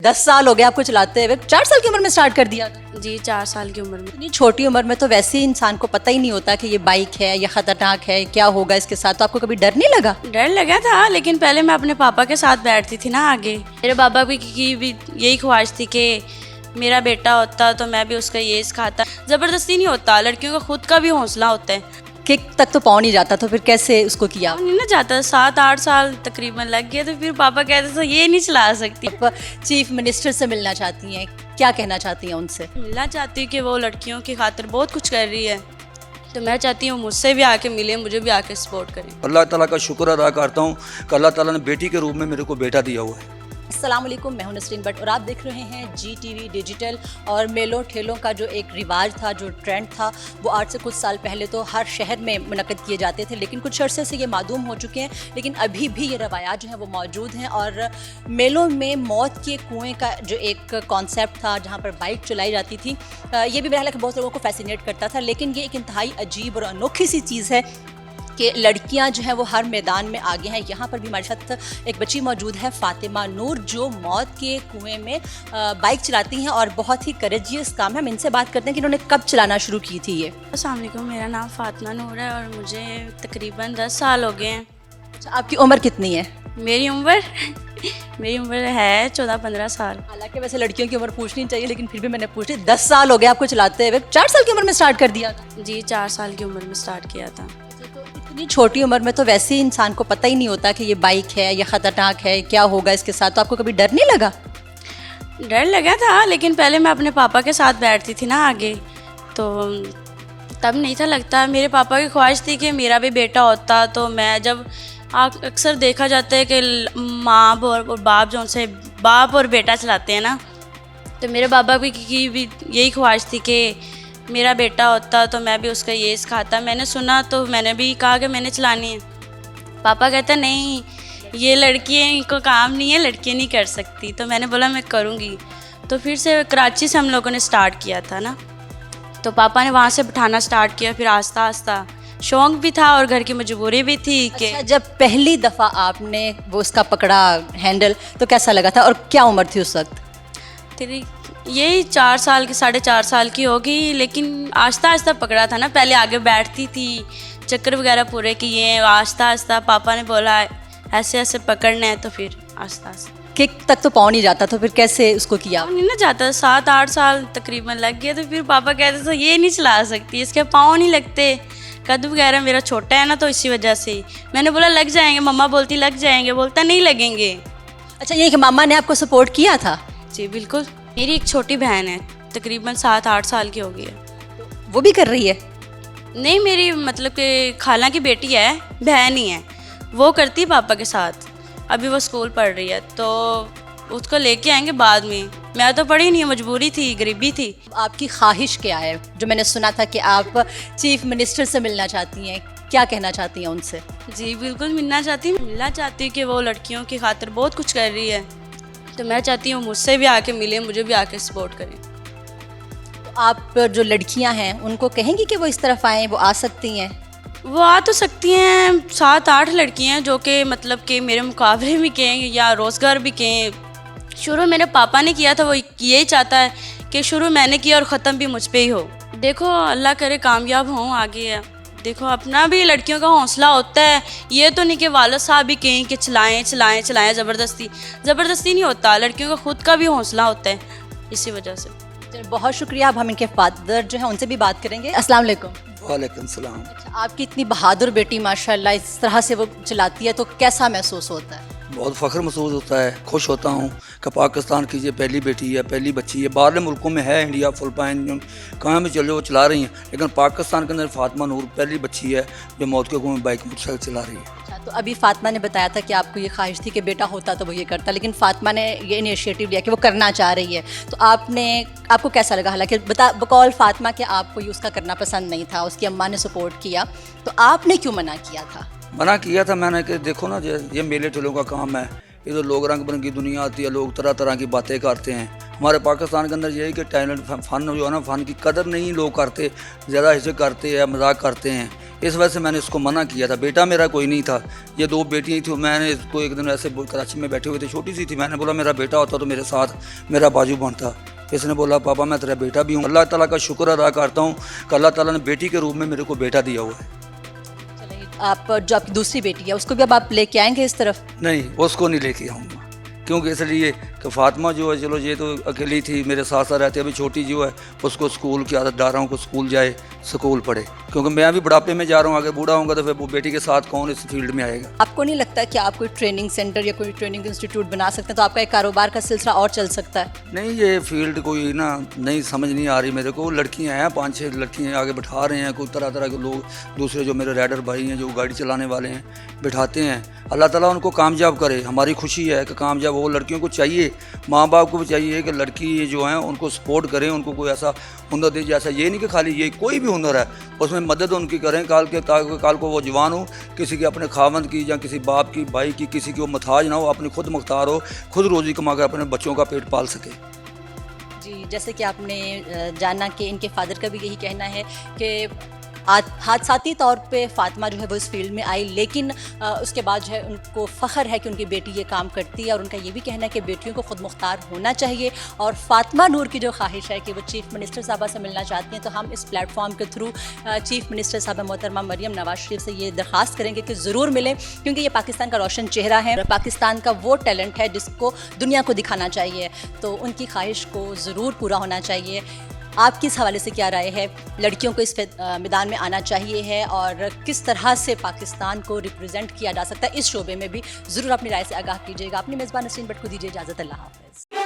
10 साल हो गए आपको चलाते हुए, 4 साल की उम्र में स्टार्ट कर दिया था? जी 4 साल की उम्र में। इतनी छोटी उम्र में तो वैसे ही इंसान को पता ही नहीं होता कि ये बाइक है या खतरनाक है, क्या होगा इसके साथ। तो आपको कभी डर नहीं लगा? डर लगा था, लेकिन पहले मैं अपने पापा के साथ बैठती थी ना आगे। मेरे पापा की भी यही ख्वाहिश थी कि मेरा बेटा होता तो मैं भी उसका ये सिखाता। ज़बरदस्ती नहीं होता, लड़कियों का खुद का भी हौसला होता है। किक तक तो पहुंच नहीं जाता, तो फिर कैसे उसको किया? नहीं ना जाता, 7-8 साल तकरीबन लग गया। तो फिर पापा कहते थे ये नहीं चला सकती। आप चीफ मिनिस्टर से मिलना चाहती हैं, क्या कहना चाहती हैं उनसे? मिलना चाहती हूँ कि वो लड़कियों की खातिर बहुत कुछ कर रही है, तो मैं चाहती हूँ मुझसे भी आके मिले, मुझे भी आके सपोर्ट करें। अल्लाह ताला का शुक्र अदा करता हूँ कि अल्लाह ताला ने बेटी के रूप में मेरे को बेटा दिया हुआ है। अस्सलाम वालेकुम, मैं हूं नसरीन भट्ट और आप देख रहे हैं GTV डिजिटल। और मेलों ठेलों का जो एक रिवाज था, जो ट्रेंड था, वो आज से कुछ साल पहले तो हर शहर में मुनक़्क़द किए जाते थे, लेकिन कुछ अरसे से ये मादूम हो चुके हैं। लेकिन अभी भी ये रवायात जो हैं वो मौजूद हैं। और मेलों में मौत के कुएँ का जो एक कॉन्सेप्ट था, जहाँ पर बाइक चलाई जाती थी, ये भी मेरा ख्याल है कि बहुत लोगों को फैसिनेट करता था। लेकिन ये एक इंतहाई अजीब और अनोखी सी चीज़ है कि लड़कियां जो हैं वो हर मैदान में आगे हैं। यहाँ पर भी हमारे साथ एक बच्ची मौजूद है, फातिमा नूर, जो मौत के कुएं में बाइक चलाती हैं और बहुत ही करेजियस काम है। हम इनसे बात करते हैं कि इन्होंने कब चलाना शुरू की थी ये। अस्सलाम वालेकुम, मेरा नाम फातिमा नूर है और मुझे तकरीबन 10 साल हो गए हैं। अच्छा, आपकी उम्र कितनी है? मेरी उम्र है 14-15 साल। हालांकि वैसे लड़कियों की उम्र पूछनी चाहिए, लेकिन फिर भी मैंने पूछ ली। 10 साल हो गए आपको चलाते हुए, 4 साल की उम्र में स्टार्ट कर दिया था? जी 4 साल की उम्र में स्टार्ट किया था। तो इतनी छोटी उम्र में तो वैसे ही इंसान को पता ही नहीं होता कि ये बाइक है या खतरनाक है, क्या होगा इसके साथ। तो आपको कभी डर नहीं लगा? डर लगा था, लेकिन पहले मैं अपने पापा के साथ बैठती थी ना आगे, तो तब नहीं था लगता। मेरे पापा की ख्वाहिश थी कि मेरा भी बेटा होता। तो मैं जब अक्सर देखा जाता है कि माँ और बाप जो उनसे बाप और बेटा चलाते हैं ना, तो मेरे पापा की भी यही ख्वाहिश थी कि मेरा बेटा होता तो मैं भी उसका ये सिखाता। मैंने सुना तो मैंने भी कहा कि मैंने चलानी है। पापा कहते नहीं, ये लड़कियों को काम नहीं है, लड़कियाँ नहीं कर सकती। तो मैंने बोला मैं करूँगी। तो फिर से कराची से हम लोगों ने स्टार्ट किया था ना, तो पापा ने वहाँ से बिठाना स्टार्ट किया। फिर आस्ता आस्ता शौक़ भी था और घर की मजबूरी भी थी कि अच्छा, जब पहली दफ़ा आपने वो उसका पकड़ा हैंडल, तो कैसा लगा था और क्या उम्र थी उस वक्त? तेरी यही 4 साल की, 4.5 साल की होगी। लेकिन आस्ता आस्ता पकड़ा था ना, पहले आगे बैठती थी, चक्कर वगैरह पूरे किए। आस्ता आस्ता पापा ने बोला ऐसे ऐसे पकड़ना है, तो फिर आस्ता आस्ता। किक तक तो पहुंच नहीं जाता, तो फिर कैसे उसको किया? नहीं ना जाता, 7-8 साल तकरीबन लग गया। तो फिर पापा कहते थे ये नहीं चला सकती, इसके पाँव नहीं लगते, कदम वगैरह मेरा छोटा है ना, तो इसी वजह से। मैंने बोला लग जाएंगे, मम्मा बोलती लग जाएंगे, बोलता नहीं लगेंगे। अच्छा, ये कि मामा ने आपको सपोर्ट किया था? जी बिल्कुल। मेरी एक छोटी बहन है, तकरीबन 7-8 साल की हो गई है। वो भी कर रही है? नहीं, मेरी मतलब कि खाला की बेटी है, बहन ही है, वो करती है पापा के साथ। अभी वो स्कूल पढ़ रही है, तो उसको लेके आएंगे बाद में। मैं तो पढ़ी नहीं, मजबूरी थी, गरीबी थी। आपकी ख्वाहिश क्या है? जो मैंने सुना था कि आप चीफ मिनिस्टर से मिलना चाहती हैं, क्या कहना चाहती हैं उनसे? जी बिल्कुल, मिलना चाहती हूँ कि वो लड़कियों की खातिर बहुत कुछ कर रही है, तो मैं चाहती हूँ मुझसे भी आके मिले, मुझे भी आके सपोर्ट करें। तो आप जो लड़कियां हैं उनको कहेंगी कि वो इस तरफ आएँ, वो आ सकती हैं? वो आ तो सकती हैं। 7-8 लड़कियाँ हैं जो कि मतलब कि मेरे मुकाबले भी कहें या रोज़गार भी कहें। शुरू मेरे पापा ने किया था, वो यही चाहता है कि शुरू मैंने किया और ख़त्म भी मुझ पे ही हो। देखो अल्लाह करे कामयाब हों आगे। देखो अपना भी लड़कियों का हौसला होता है, ये तो नहीं कि वालिद साहब भी कहें कि चलाएं चलाएं चलाएं। ज़बरदस्ती नहीं होता, लड़कियों का खुद का भी हौसला होता है, इसी वजह से। बहुत शुक्रिया। अब हम इनके फादर जो हैं उनसे भी बात करेंगे। अस्सलाम वालेकुम। वालेकुम सलाम। अच्छा, आपकी इतनी बहादुर बेटी माशाल्लाह इस तरह से वो चलाती है, तो कैसा महसूस होता है? बहुत फ़ख्र महसूस होता है, खुश होता हूँ कि पाकिस्तान की ये पहली बेटी है, पहली बच्ची है। बाहर मुल्कों में है, इंडिया फिलिपाइन कहाँ भी चले वो चला रही हैं, लेकिन पाकिस्तान के अंदर फातिमा नूर पहली बच्ची है जो मौत के कुएं में बाइक मोटरसाइकिल चला रही है। अच्छा, तो अभी फातिमा ने बताया था कि आपको ये ख्वाहिश थी कि बेटा होता तो वो ये करता, लेकिन फातिमा ने ये इनिशिएटिव लिया कि वो करना चाह रही है, तो आपको कैसा लगा? हालांकि बकौल फातिमा कि आपको ये उसका करना पसंद नहीं था, उसकी अम्मा ने सपोर्ट किया, तो आपने क्यों मना किया था? मना किया था मैंने कि देखो ना, ये मेले ठेलों का काम है, ये तो लोग रंग बिरंगी दुनिया आती है, लोग तरह तरह की बातें करते हैं। हमारे पाकिस्तान के अंदर यही कि टैलेंट फ़न जो है ना, फ़न की कदर नहीं लोग करते, ज़्यादा हिस्से करते हैं, मजाक करते हैं। इस वजह से मैंने इसको मना किया था। बेटा मेरा कोई नहीं था, ये 2 बेटियाँ थी। मैंने इसको एक दिन ऐसे कराची में बैठे हुए थे, छोटी सी थी, मैंने बोला मेरा बेटा होता तो मेरे साथ मेरा बाजू बनता। इसने बोला पापा मैं तेरा बेटा भी हूँ। अल्लाह ताला का शुक्र अदा करता हूँ कि अल्लाह ताला ने बेटी के रूप में मेरे को बेटा दिया हुआ है। चलिए, आप जो आपकी दूसरी बेटी है उसको भी अब आप लेके आएंगे इस तरफ? नहीं, उसको नहीं लेके आऊँगा, क्योंकि इसलिए कि फ़ातिमा जो है, चलो ये तो अकेली थी, मेरे साथ साथ रहती है। अभी छोटी जो है उसको स्कूल की आदत डाल रहा हूँ कि स्कूल जाए, स्कूल पढ़े, क्योंकि मैं अभी बुढ़ापे में जा रहा हूँ। आगे बूढ़ा होऊंगा तो फिर वो बेटी के साथ कौन इस फील्ड में आएगा। आपको नहीं लगता कि आप कोई ट्रेनिंग सेंटर या कोई ट्रेनिंग इंस्टीट्यूट बना सकते हैं तो आपका एक कारोबार का सिलसिला और चल सकता है? नहीं, ये फील्ड कोई ना नहीं समझ नहीं आ रही मेरे को। लड़कियां हैं, 5-6 लड़कियां आगे बैठा रहे हैं, कोई तरह तरह के लोग दूसरे जो मेरे राइडर भाई हैं जो गाड़ी चलाने वाले हैं बिठाते हैं। अल्लाह ताला उनको कामयाब करे। हमारी खुशी है कि कामयाब वो लड़कियों को चाहिए, माँ बाप को भी चाहिए कि लड़की जो हैं उनको सपोर्ट करें, उनको कोई ऐसा हुनर दे। जैसा ये नहीं कि खाली ये कोई भी हुनर है उसमें मदद उनकी करें ताकि काल को वो जवान हो, किसी के अपने खावंद की या किसी बाप की भाई की किसी की वो मुहताज ना हो, अपनी खुद मुख्तार हो, खुद रोज़ी कमा कर अपने बच्चों का पेट पाल सके। जी, जैसे कि आपने जाना कि इनके फादर का भी यही कहना है कि हादसाती तौर पे फ़ातिमा जो है वो इस फील्ड में आई, लेकिन उसके बाद जो है उनको फ़ख्र है कि उनकी बेटी ये काम करती है। और उनका ये भी कहना है कि बेटियों को ख़ुद मुख्तार होना चाहिए। और फ़ातिमा नूर की जो ख्वाहिश है कि वो चीफ़ मिनिस्टर साहबा से मिलना चाहती हैं, तो हम इस प्लेटफॉर्म के थ्रू चीफ़ मिनिस्टर साहबा मोहतरमा मरियम नवाज शरीफ से ये दरख्वास्त करेंगे कि ज़रूर मिलें, क्योंकि ये पाकिस्तान का रोशन चेहरा है, पाकिस्तान का वो टैलेंट है जिसको दुनिया को दिखाना चाहिए। तो उनकी ख्वाहिश को ज़रूर पूरा होना चाहिए। आपकी इस हवाले से क्या राय है? लड़कियों को इस मैदान में आना चाहिए है और किस तरह से पाकिस्तान को रिप्रेजेंट किया जा सकता है इस शोबे में भी ज़रूर अपनी राय से आगाह कीजिएगा। अपनी मेज़बान नसरीन भट्ट को दीजिए इजाज़त। अल्लाह हाफ़िज़।